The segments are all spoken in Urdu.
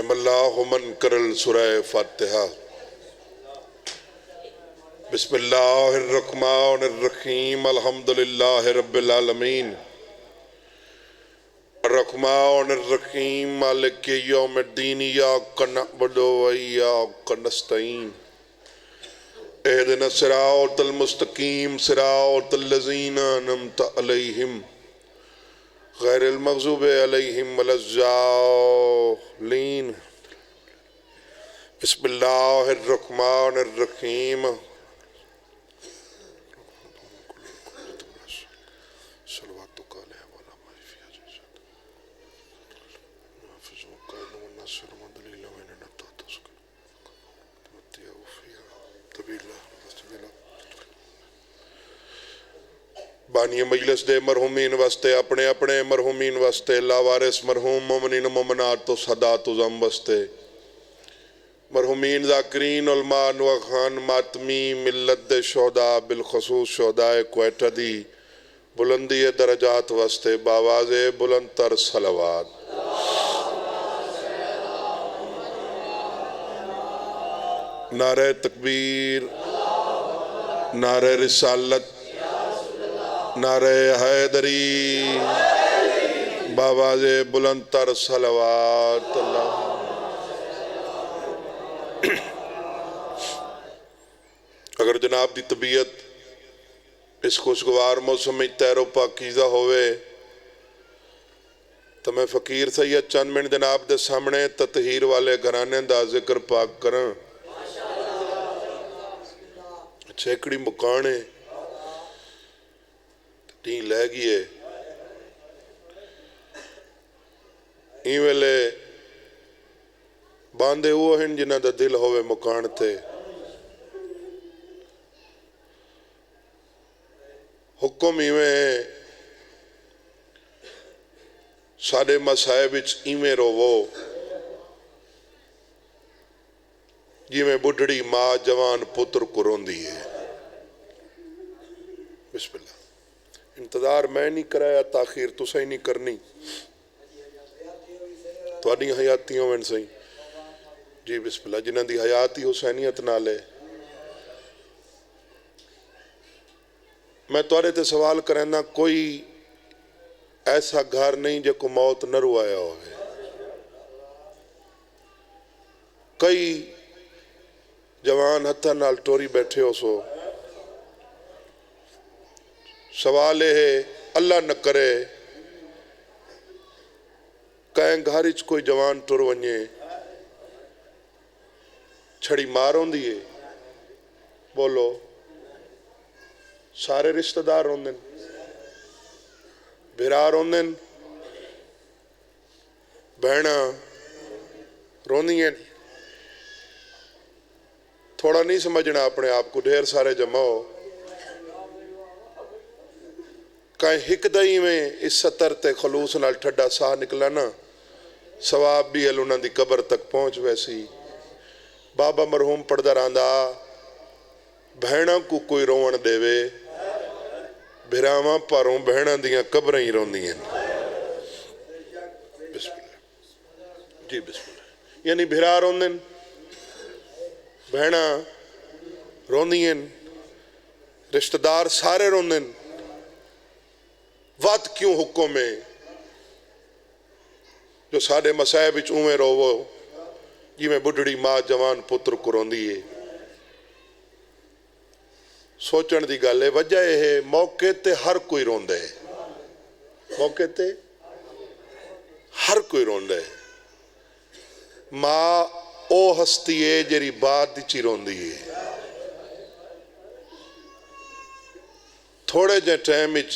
نعم اللہ من کرل سورہ فاتحہ۔ بسم اللہ الرحمن الرحیم الحمدللہ رب العالمین الرحمن الرحیم مالک یوم الدین ایاک نعبد و ایاک نستعین اہدنا الصراط المستقیم صراط الذین انعمت علیہم غیر المغضوب علیہم ولا الضالین۔ بسم اللہ الرحمن الرحیم بانی مجلس دے مرحومین واسطے اپنے اپنے مرحومین واسطے لاوارث مرحوم مومنین مومنات تو صدات و زم واسطے مرحومین ذاکرین علماء نوخان ماتمی ملت دے شہداء بالخصوص شہداء کوئٹہ دی بلندی درجات واسطے باواز بلند تر صلوات۔ نعرہ تکبیر، نعرہ رسالت، نعرہ حیدری، باواز بلند تر صلوات۔ اللہ اگر جناب دی طبیعت اس خوشگوار موسم میں تیرو پاکیزہ ہوئے تو میں فقیر سید چند منٹ جناب دے سامنے تطہیر والے گھرانے دا ذکر پاک کریں۔ چھیکڑی مکانے تین لے گئے این ویلے باندھے ہوئے ہیں جنہ دا دل ہوئے مکان تھے۔ حکم ایویں ہیں ساڑے مسائب اچ ایویں روو جی میں بڑھڑی ماں جوان پتر کو روندی ہے۔ بسم اللہ۔ انتظار میں نہیں کرایا، تاخیر تو صحیح نہیں کرنی، تو اڈی حیاتیوں میں صحیح جی۔ بسم اللہ۔ جنہاں دی حیاتی حسینیت نالے میں توڑے تے سوال کرنا، کوئی ایسا گھر نہیں جو کو موت نہ روایا ہوئے۔ کئی جوان ہتھا نال ٹوری بیٹھے ہو سو سوال ہے اللہ نہ کرے کہیں گھارچ کوئی جوان ٹور ونجے چھڑی ماروں دیئے بولو سارے رشتہ دار روندن، بھرا روندن، بہنا روندیں، تھوڑا نہیں سمجھنا اپنے آپ کو، ڈھیر سارے جمع ہو کہیں ہک دائی میں اس سطر تے خلوص نال ٹھڈا ساہ نکلانا ثواب بھی ہے لونا دی قبر تک پہنچ ویسی۔ بابا مرحوم پڑھ در آندہ بہنا کو کوئی روان دے وے بھراواں پاروں بہنا دیاں قبریں ہی رون دیاں۔ بسم اللہ جی بسم اللہ۔ یعنی بھرا رون دیں بہنا رون دیاں رشتہ دار سارے رون دیں، وات کیوں حکم ہے جو ساڑے مسائب اچ اویں روو جی میں بڑھڑی ماں جوان پتر کو رون دیئے۔ سوچن دی گالے وجہ ہے موقع تے ہر کوئی رون دے، موقع تے ہر کوئی رون دے۔ ماں او ہستی ہے جری بات چی رون دیئے۔ تھوڑے جے ٹائم اچ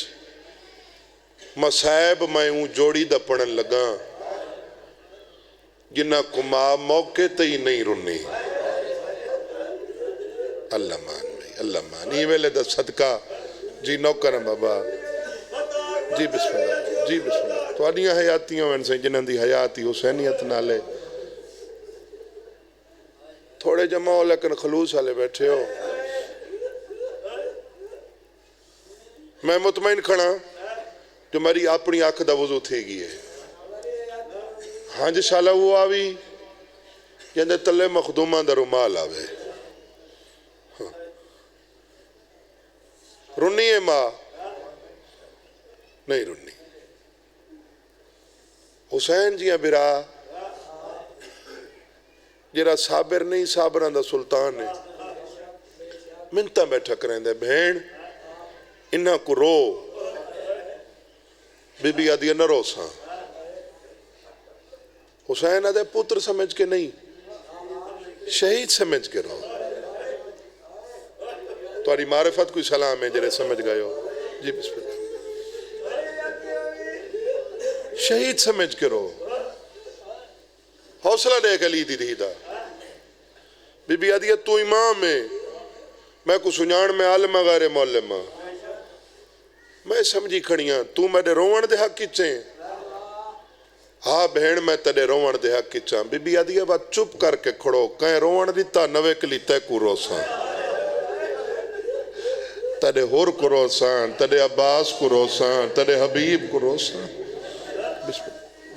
مسائب میں ہوں جوڑی دا پڑھن لگا جنہ کو ماں موقع تے ہی نہیں رونی۔ اللہ مان بھائی، اللہ مان۔ یہ ویلے دا صدقہ جی نوکرم بابا جی بسم اللہ جی بسم اللہ۔ تو آنیاں حیاتیوں میں سے جنہاں دی حیاتی حسینیت نالے تھوڑے جمع ہو لیکن خلوص والے بیٹھے ہو۔ میں مطمئن کھڑا جو میری اپنی آنکھ دا وضو تھے گی ہے۔ ہاں جی شالا وہ آوی جندے تلے مخدومہ دا رومال آوے رنی ہے ماں نہیں رنی حسین جیاں برا جرا صابر نہیں صابران دا سلطان ہے منتہ بیٹھا کریں دے بہن انہاں کو رو بی بی آدھیا نہ رو ساں حسین آدھے پتر سمجھ کے نہیں شہید سمجھ کے رو تمہاری معرفت کوئی سلام ہے جرے سمجھ گئے ہو جی بسم اللہ شہید سمجھ کے رو حوصلہ دے کے لی دی دیدہ بی بی آدھیا تو امام ہے میں کو سنجان میں عالمہ غیر معلمہ میں سمجھی کھڑیاں تو میں دے روان دے حق کچھیں ہاں بہن میں تڑے روان دے حق کچھاں بی بی آدھیا بات چپ کر کے کھڑو کہیں روان دیتا نوے کلی تے کو رو ساں تڑے ہور کو رو ساں تڑے عباس کو رو ساں تڑے حبیب کو رو ساں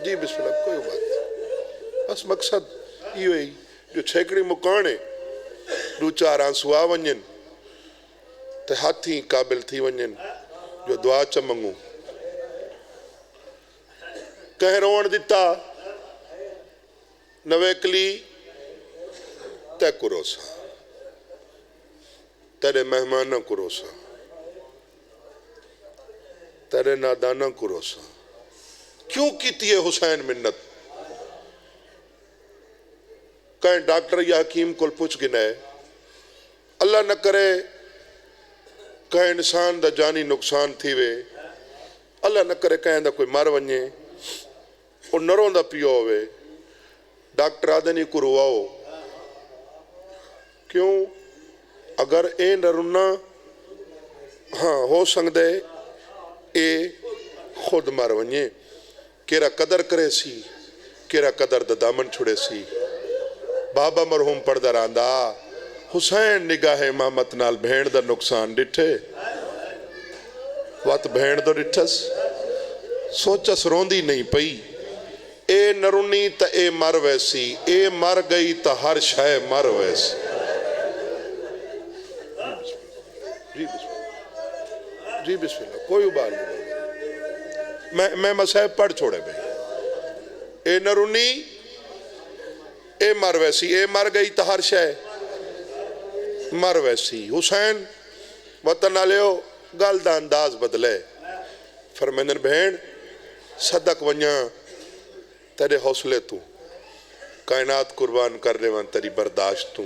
جی بسم اللہ کوئی بات بس مقصد یہ ہوئی جو چھیکڑی مکانے دو چار آنسوا ونجن تے ہاتھی قابل تھی ونجن جو دعا چمنگو کہیں روان دیتا نوے کلی تے کو رو ساں تیرے مہمانہ کو رو ساں تیرے نادانہ کو رو ساں کیوں کیتی ہے حسین منت کہیں ڈاکٹر یا حکیم کو پوچھ گنے اللہ نہ کرے کہیں انسان دا جانی نقصان تھی وے اللہ نہ کرے کہیں دا کوئی مر ونجے اور نروں دا پیو ہوئے ڈاکٹر آدھے نہیں کو رواؤ کیوں اگر اے نرنا ہاں ہو سنگ دے اے خود مر ونجے کیرا قدر کرے سی کیرا قدر دا دامن چھڑے سی بابا مرحوم پڑھ در آندہ حسین نگاہ امامت نال بھین دا نقصان ڈٹھے وات بھین دا ڈٹھس سوچس روندی نہیں پئی اے نرونی تا اے مر ویسی اے مر گئی تا ہر شے مر ویسی جی بسم اللہ کوئی ابال نہیں میں مسائب پڑھ چھوڑے بھئی اے نرونی اے مر ویسی اے مر گئی تا ہر شے مر ویسی حسین وطن آلیو گال دا انداز بدلے فرمیندن بہن صدق ونیا تیرے حوصلے تو کائنات قربان کر رہے وان تیری برداشت تو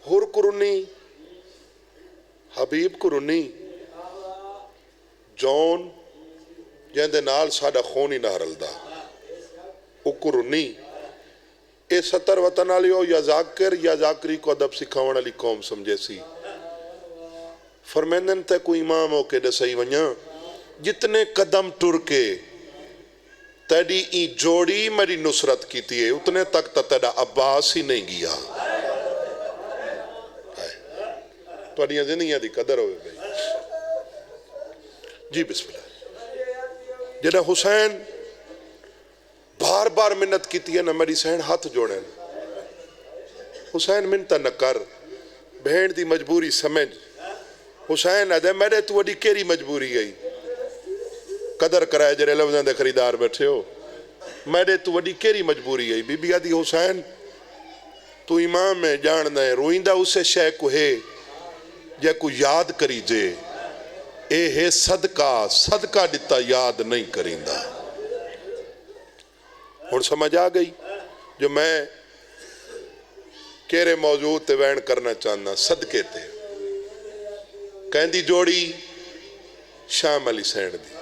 ہور کرنی حبیب کرنی جون جہندے نال ساڑا خونی نہ رلدا اکرنی اے ستر وطن آلیو یا ذاکر یا ذاکری کو ادب سکھاون علی قوم سمجھے سی فرمیندن تے کوئی امام ہو کے دسائی ونیا جتنے قدم ٹر کے تیری ای جوڑی میری نصرت کی تھی اتنے تک تا تیرا عباس ہی نہیں گیا تو انہیں زندگیاں دی قدر ہوئے بھئی جی بسم اللہ جنہ حسین بار بار منت کی تھی نا میری سہن ہاتھ جوڑیں حسین منتہ نہ کر بہن دی مجبوری سمجھ حسین آدھے میرے تو وڈی کیری مجبوری گئی قدر کرائے جرے لفظاں دے خریدار بیٹھے ہو میرے تو وڈی کیری مجبوری گئی بی بی آدھی حسین تو امام میں جان دیں روئندہ اسے شے کو ہے یا کو یاد کری جے اے ہے صدقہ دیتا یاد نہیں کریندہ اور سمجھ آ گئی جو میں کیرے موضوع تے وین کرنا چاہنا صدقے تے کہندی جوڑی شام علی سین دی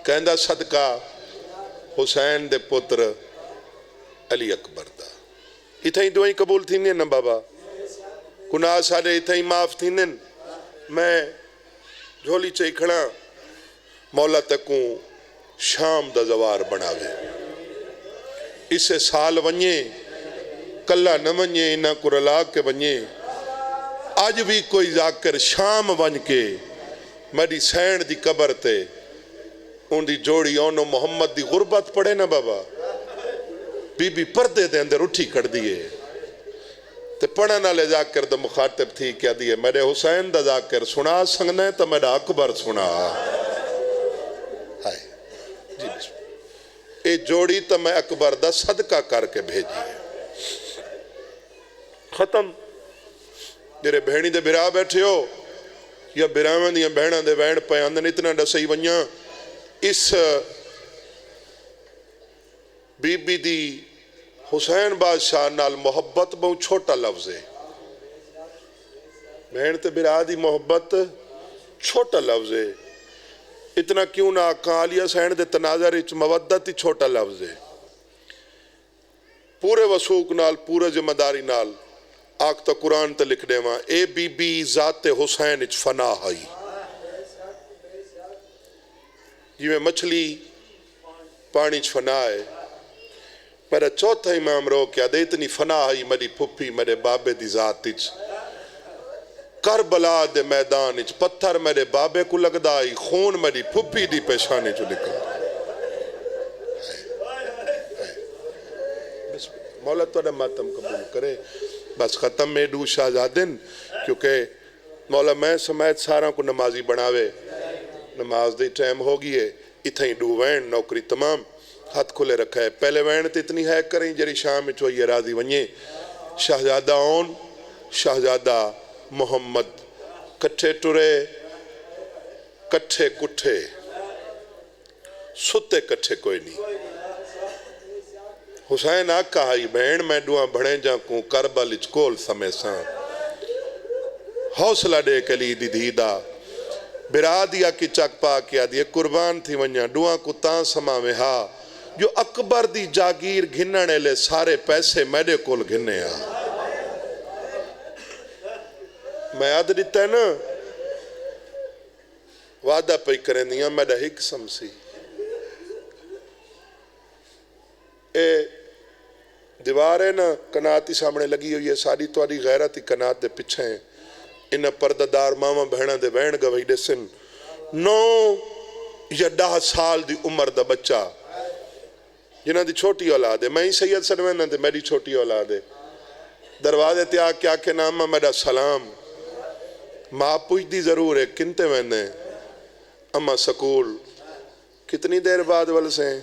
کہندہ صدقہ حسین دے پتر علی اکبر دا اتھا ہی دعائیں قبول تھی نہیں نا بابا گناہ سارے اتھا ہی معاف تھی نہیں میں جھولی چاہی کھڑا مولا تکوں شام دا زوار بناوے اسے سال ونجے کلہ نہ ونجے انہاں کو رلا کے ونجے آج بھی کوئی ذاکر شام ونج کے میری سین دی قبر تے ان دی جوڑی اونو محمد دی غربت پڑے نا بابا بی پردے دے اندر اٹھی کر دیے تے پڑھن والے ذاکر دا مخاطب تھی کیا دیے میرے حسین دا ذاکر سنا سنگنا ہے تو میرا اکبر سنا ہائے جی اے جوڑی تو میں اکبر دا صدقہ کر کے بھیجی ہے ختم جرے بہنی دے برا بیٹھے ہو یا براوان دیا بہنہ دے وین پہ اندن اتنا ڈسائی ونیا اس بی بی دی حسین بادشاہ نال محبت بہت چھوٹا لفظ ہے بہن تے برا دی محبت چھوٹا لفظ ہے اتنا کیوں نہ آقا علی حسین دے تناظر اچ مودت ہی چھوٹا لفظ ہے پورے وسوق نال پورے ذمہ داری نال آگ تا قرآن تے لکھ دے ماں اے بی بی ذات حسین اچ فنا آئی جی میں مچھلی پانی اچ فنا ہے میرا چوتھا امام رو کیا دے اتنی فنا آئی میری پھپی میرے بابے دی ذات اچ کربلا دے میدان اچ پتھر میرے بابے کو لگ دا آئی خون میری پھپی دی پیشانے جو لکھ مولا تو ماتم قبول کرے بس ختم میں دو شاہزادن کیونکہ مولا میں سمیت سارا کو نمازی بناوے نماز دے ٹائم ہوگی ہے اتھیں دو وین نوکری تمام ہاتھ کھلے رکھا ہے پہلے وین تے اتنی ہے کریں جری شام میں چوئی راضی ونیے شاہزادہ اون شاہزادہ محمد کٹھے ٹرے کٹھے کٹھے ستے کٹھے کوئی نہیں حسین آقا ہائی بہن میں دعا بڑھیں جا کو کربل اچکول سمیساں حوصلہ دے کے لی دی دیدہ برا دیا کی چک پا کیا دیئے قربان تھی ونیا دعا کو تاں سما میں ہاں جو اکبر دی جاگیر گھننے لے سارے پیسے میرے کول گھنے آ میں یاد دیتا ہے نا وعدہ پہ کریں دیا میرا ہک سمسی اے دیوار ہے نا کناتی سامنے لگی ہوئی ہے ساری تواری غیرتی کنات دے پچھے ہیں انہ پرددار ماما بہنہ دے بہن گوئی دے سن 9 یا 10 سال دی عمر دا بچہ جنہ دی چھوٹی اولاد ہے میں ہی سید سنوینہ دے میری چھوٹی اولاد ہے دروازے تے آ کیا کہ نامہ میرا سلام ماں پوچھ دی ضرور ہے کنتے میں اما سکول کتنی دیر بعد وال سے ہیں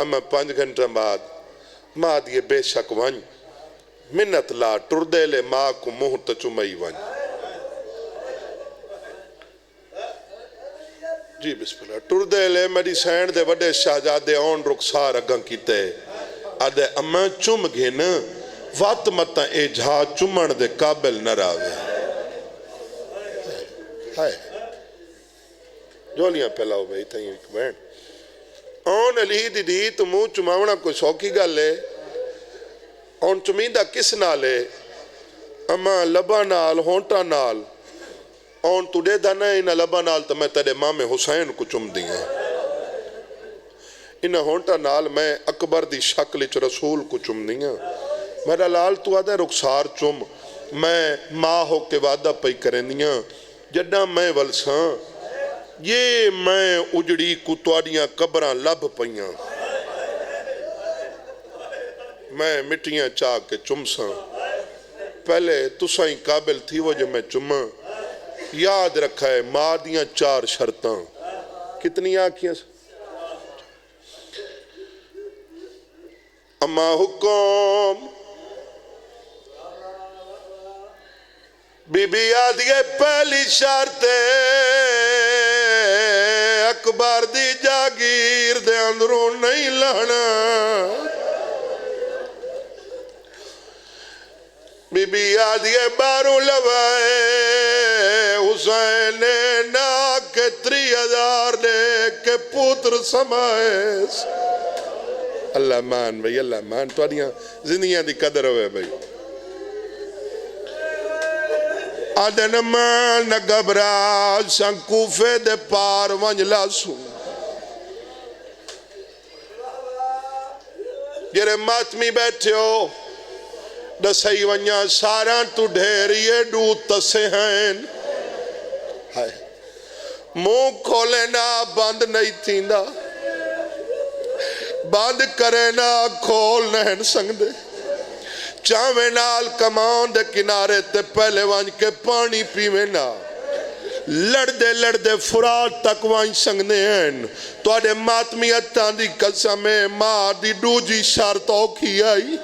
اما 5 گھنٹہ بعد ماں دیئے بے شک ون منت لا ٹردے لے ماں کو مہر تچمئی ون جی بسم اللہ ٹردے لے میری سینڈ دے وڈے شاہجادے اون رخسار اگن کیتے آدھے اما چم گھن وات متا اے جھا چمن دے قابل نہ راوے ہائے جولیاں پھیلاؤ بھئی تھا ایک بہن اون علی دی دی تو مو چماونا کوئی شوکی گا لے اون چمیدہ کس نالے اما لبا نال ہونٹا نال اون تو دے دانا انہ لبا نال تو میں تیرے ماں حسین کو چم دیا انہ ہونٹا نال میں اکبر دی شکل اچ رسول کو چم دیا میرا لال تو آدھے رخسار چم میں ماں ہو کے وعدہ پئی کریں دیا جڈا میں ولساں یہ میں اجڑی کتواریاں قبراں لب پئیاں میں مٹیاں چاہ کے چمساں پہلے تسائیں قابل تھی وہ جو میں چماں یاد رکھا ہے ماں دیاں 4 شرطاں کتنی آنکھیاں اما حکم بی بی آدھگے پہلی شرط اکبر دی جاگیر دے اندروں نہیں لہنا بی بی آدھگے باروں لوائے حسین نا کے 3000 دے کے پوتر سمائے اللہ مان بھئی اللہ مان تو آدھیاں زندگیاں دی قدر ہوئے بھئی آدھن مان نگبرا سنکوفے دے پار ونجلا سن جرے ماتمی بیٹھے ہو دسائی ونیا سارا تو ڈھیریے ڈو تسے ہیں منہ کھولے نا بند نہیں تھیندا بند کرے نہ کھول نہیں سکدے چاویں نال کمان دے کنارے تے پہلے وانج کے پانی پیویں نہ لڑدے لڑدے فرات تک وانج سکدے ہیں تواڈے ماتمیتاں دی قسم ماں دی ڈوجی شرط اوکھی آئی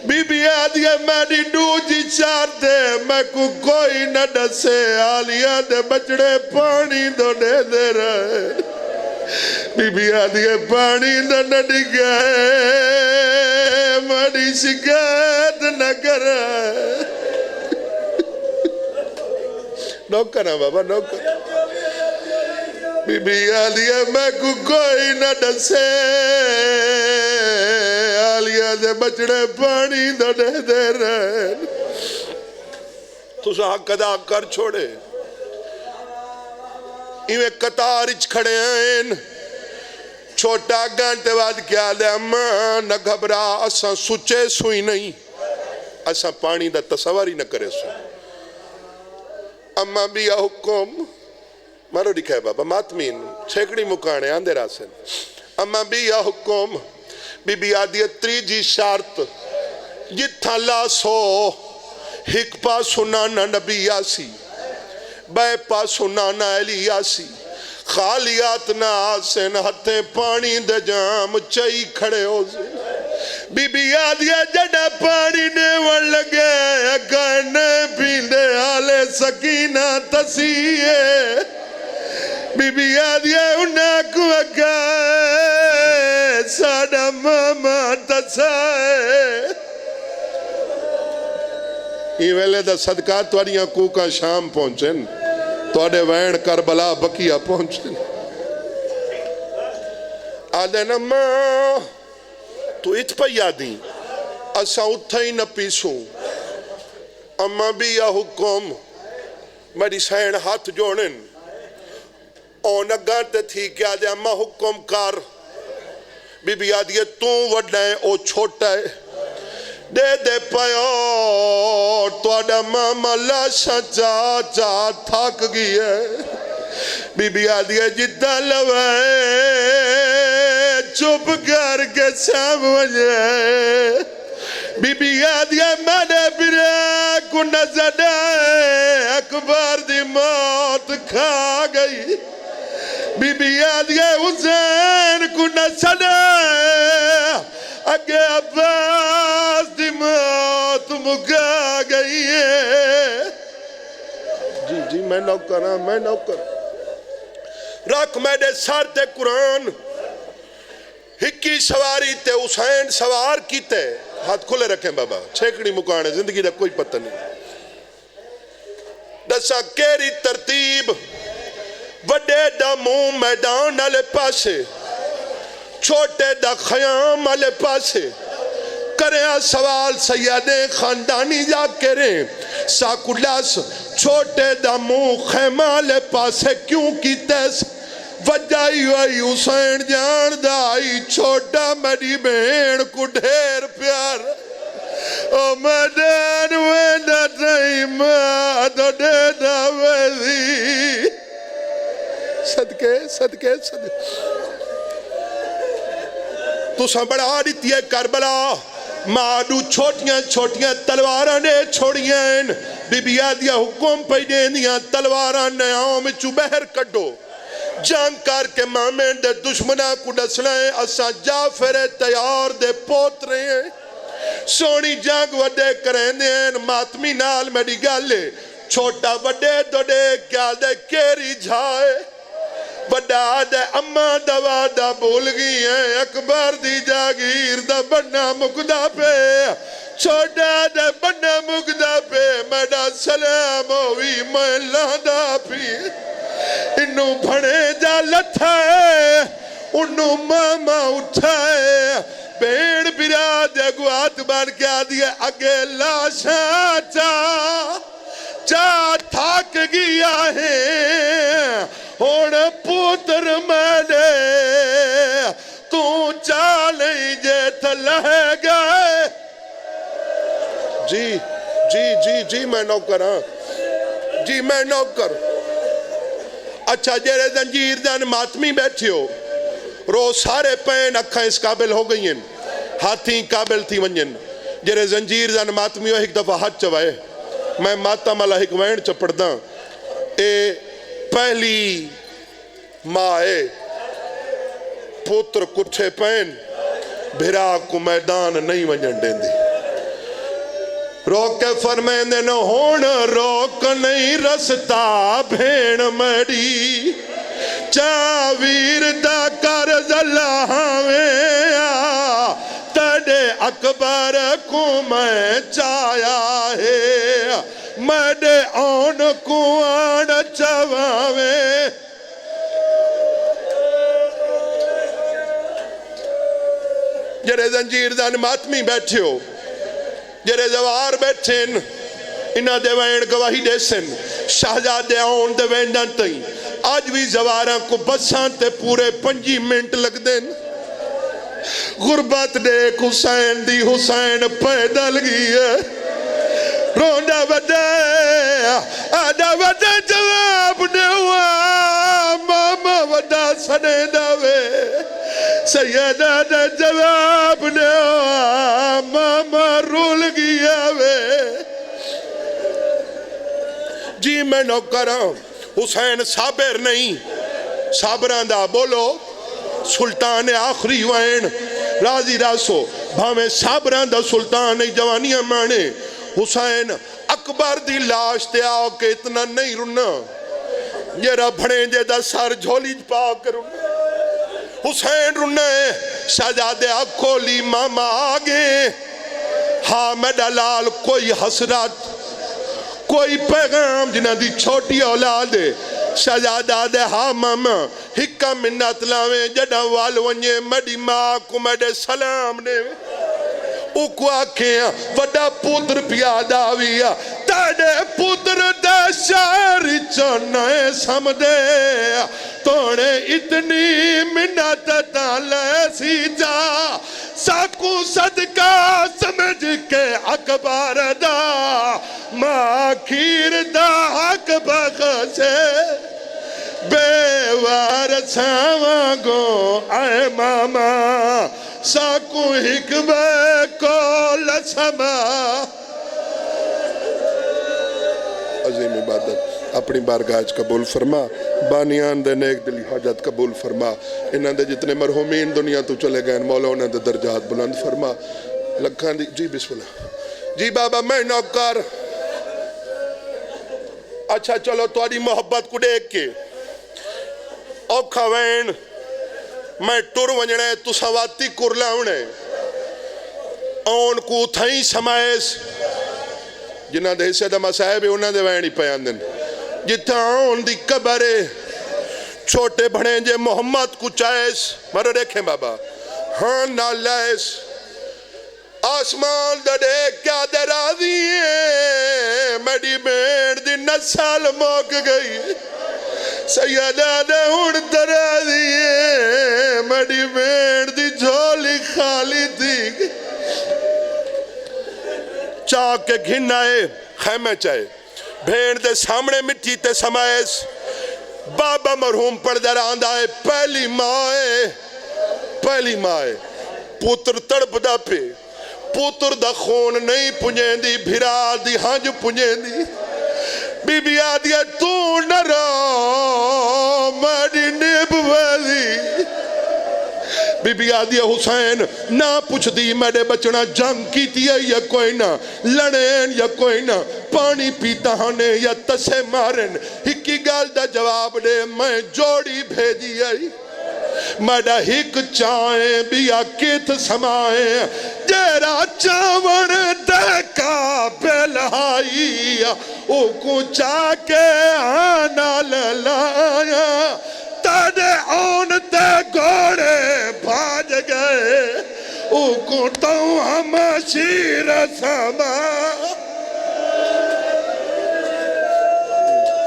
بی بی آدھی میری ڈوجی شرط میں کو کوئی نہ ڈسے آلیا دے بچڑے پانی دو دے رہے بی بی آدھی پانی دو نہ ڈگے میری شکایت نہ کرے نوکر نا بابا نوکر بی بی آلیا میں کو کوئی نہ ڈسے آلیا دے بچڑے پانی دو دے رہے تو حق ادا کر چھوڑے ایویں قطارچ کھڑے ہیں چھوٹا گھنٹے بعد کیا لے اماں نہ گھبرا اساں سچے سوئی نہیں اساں پانی دا تصور ہی نہ کرے سو اماں بھی یا حکم مارو دکھائے بابا ماتمین چھیکڑی مکانے آندے راسن اماں بھی یا حکم بی بی آدھی تریجی شرط جتھا لا سو ہک پا سنانا نبی آسی بے پا سنانا علی آسی خالیات نہ آسن ہتھے پانی دے جام چائی کھڑے ہو سے بی بی آدھیا جڑا پانی نیوڑ لگے اگانے پیندے آلے سکینہ تسیئے بی بی آدھیا انہاں کو اگائے ساڑا ماما تسائے یہ ویلے دا صدقات توڑیاں کوکا شام پہنچن توڑے وین کربلا بکیا پہنچن آدھے نا ماں تو ات پہ یادیں اساں اتھا ہی نہ پیسوں اماں بھی یا حکم میری سین ہاتھ جوڑن اونا گانتے تھی کیا دے اماں حکم کر بی بی آدھی تو وڈا ہے او چھوٹا ہے دے دے پیو توڑا ماما لاشا چاچا تھاک گئی ہے بی بی آدھی جدہ لوے چپ کر کے سامجھے بی بی آدھی میں نے برے کو نظر آئے اکبر دی موت کھا گئی بی بی آدھی حسین کو نظر آئے اگے عباس دی موت مکا گئی ہے جی میں نوکر ہاں میں نوکر رکھ میں دے سار تے قرآن ہکی سواری تے حسین سوار کی تے ہاتھ کھلے رکھیں بابا چھیکڑی مکانے زندگی دا کوئی پتہ نہیں دسا کیری ترتیب وڈے دا منہ میدان والے پاسے چھوٹے دا خیام والے پاسے کریا سوال سیادے خاندانی جا کریں ساکولاس چھوٹے دا منہ خیمہ والے پاسے کیوں کی تیس وجائی ہوئی حسین جان دائی چھوٹا میری بہن کو ڈھیر پیار او میدان ویدہ تیمہ دو دیدہ ویدی صدقے صدقے صدقے تو سنبڑا آدھتی ہے کربلا مادو چھوٹیاں چھوٹیاں تلواراں نے چھوڑیاں بی بی آدھیا حکم پہ دیندیاں تلواراں نے آؤں میں چو بہر کڈو جان کار کے مامین دے دشمنہ کو ڈسلائیں اساں جعفر تیار دے پوت رہے ہیں سونی جانگ وڈے کریں دیں ماتمی نال میری گالے چھوٹا وڈے دوڑے کیا دے کیری جھائے وڈا دے اماں دوا دا بول گئی ہیں اکبر دی جاگیر دا بنا مقدہ پہ چھوٹا دے بنا مقدہ پہ میڈا سلام ہوئی میں لاندہ پی انہوں بھڑے جا لتھائے انہوں ماما اٹھائے بیڑ برا دے گوات بان کیا دیا اگے لاشا چا تھاک گیا ہے اور پوتر میرے تو چالیں جیت لہ گئے جی میں نوکر ہاں جی میں نوکر اچھا جیرے زنجیر دن ماتمی بیٹھے ہو رو سارے پین اکھاں اس قابل ہو گئی ہیں ہاتھی قابل تھی ونجن جرے زنجیر دن ماتمیو ایک دفعہ ہاتھ چوائے میں ماتم اللہ ایک وین چپڑ دا اے پہلی ماں پوتر کٹھے پین بھرا کو میدان نہیں ونجن دیں دی روک کے فرمین دے نو ہون روک نہیں رستا بھین مڑی چاویر دا کرز اللہ میں تڑے اکبر کو میں چایا ہے مڑے آن کو آن چواوے جرے زنجیر دان ماتمی بیٹھے ہو جرے زوار بیٹھیں انہاں دے وین گواہی دے سن شہزادے آن دے وین دن تئیں آج بھی زواراں کو بساں تے پورے 5 منٹ لگ دیں غربت دیکھ حسین دی حسین پیدل گئی ہے رونڈا وڈے آدھا وڈے جواب دے ہوا ماما وڈا سنے داوے سیدہ دے جواب دے ہوا ماما رول گیا وے جی میں نو کراں حسین صابر نہیں صابران دا بولو سلطان آخری وین راضی راسو بھامے صابران دا سلطان جوانیاں مانے حسین اکبر دی لاش تے آؤ کہ اتنا نہیں رنا یہ ربھڑیں جے دا سر جھولی پا کر حسین رنا ہے شہزادے کھولی ماما آگے ہاں میڈا لال کوئی حسرات کوئی پیغام جنہ دی چھوٹی اولاد ہے شہزادہ دے ہاں ماما ہکا منت لاویں جڑا وال ونجے مڈی ماں کو مڈے سلام نے اوکو آکھیں وڈا پودر پیادا ویا تاڑے پودر دے شہر چنائے سمدے توڑے اتنی منت تالے سی جا ساکو صدقہ سمجھ کے اکبر دا ماں کھیر دا حق بخشے بے وارثاں گو اے ماما ساکو حکمہ کو لسما عظیم عبادت اپنی بارگاہ قبول فرما بانیان دے نیک دلی حاجت قبول فرما انہاں دے جتنے مرحومین دنیا تو چلے گئے مولا انہاں دے درجات بلند فرما لکھان دی جی بسم اللہ جی بابا میں نوکر اچھا چلو تواری محبت کو دیکھ کے اوکھا وین میں ٹور ونجنے تو سواتی کرلاونے آن کو تھائیں سمائیس جنہ دے حصے دا مسائب انہاں دے وینی پیاندن جتا آن دی کبرے چھوٹے بھڑیں جے محمد کو چائیس مرہ دیکھیں بابا ہاں نالائیس آسمان دا دیکھ کیا دے راضی ہے میڈی بیڑ دی نسل موک گئی سیدہ دے اڑ درا دیئے مڈی بیڑ دی جھولی خالی تھی چاہ کے گھن آئے خیمے چاہے بھیڑ دے سامنے مٹی تے سمائیس بابا مرحوم پڑ در آندھائے پہلی ماں پوتر تڑپ دا پہ پوتر دا خون نہیں پنجیں دی بھرا دی ہنج پنجیں دی بی بی آدھیا تو نہ رو ماڑی نیب والی بی بی آدھیا حسین نہ پوچھ دی میرے بچنا جنگ کی تھی یا کوئی نہ لڑین یا کوئی نہ پانی پیتا ہنے یا تسے مارن ہکی گال دا جواب دے میں جوڑی بھیجی آئی میڈا ہک چاہیں بیا کت سمائیں جیرا چاون دکا بلہائی او کو چاہ کے آنا للایا تڑے آن تے گوڑے بھاج گئے او کو تو ہم شیر سما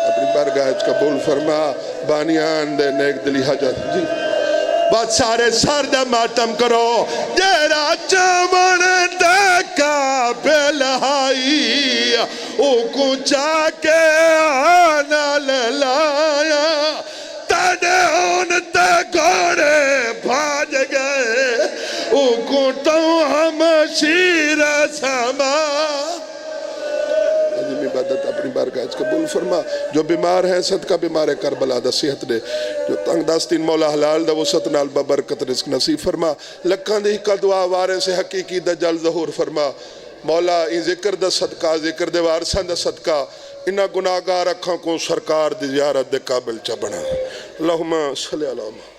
اپنی بارگاہ قبول فرما بانیان دے نیک دلی حاجت جی بات سارے سرد ماتم کرو جیرا چمن دکا بلہائی او کو چاہ کے آنا للایا تڑے ان تے گوڑے تو ہم شیر سما عظیم عبادت اپنی بارگاہ قبول فرما جو بیمار ہیں صدقہ بیمار کربلا دا صحت دے جو تنگ داستین مولا حلال دا وسط نال ببرکت رزق نصیب فرما لکھاں دی کا دعا وارے سے حقیقی دا جل ظہور فرما مولا این ذکر دا صدقہ ذکر دے وارسان دا صدقہ انہا گناہگار اکھاں کو سرکار دی زیارت دے قابل چا بنا اللہم صلی اللہ علیہ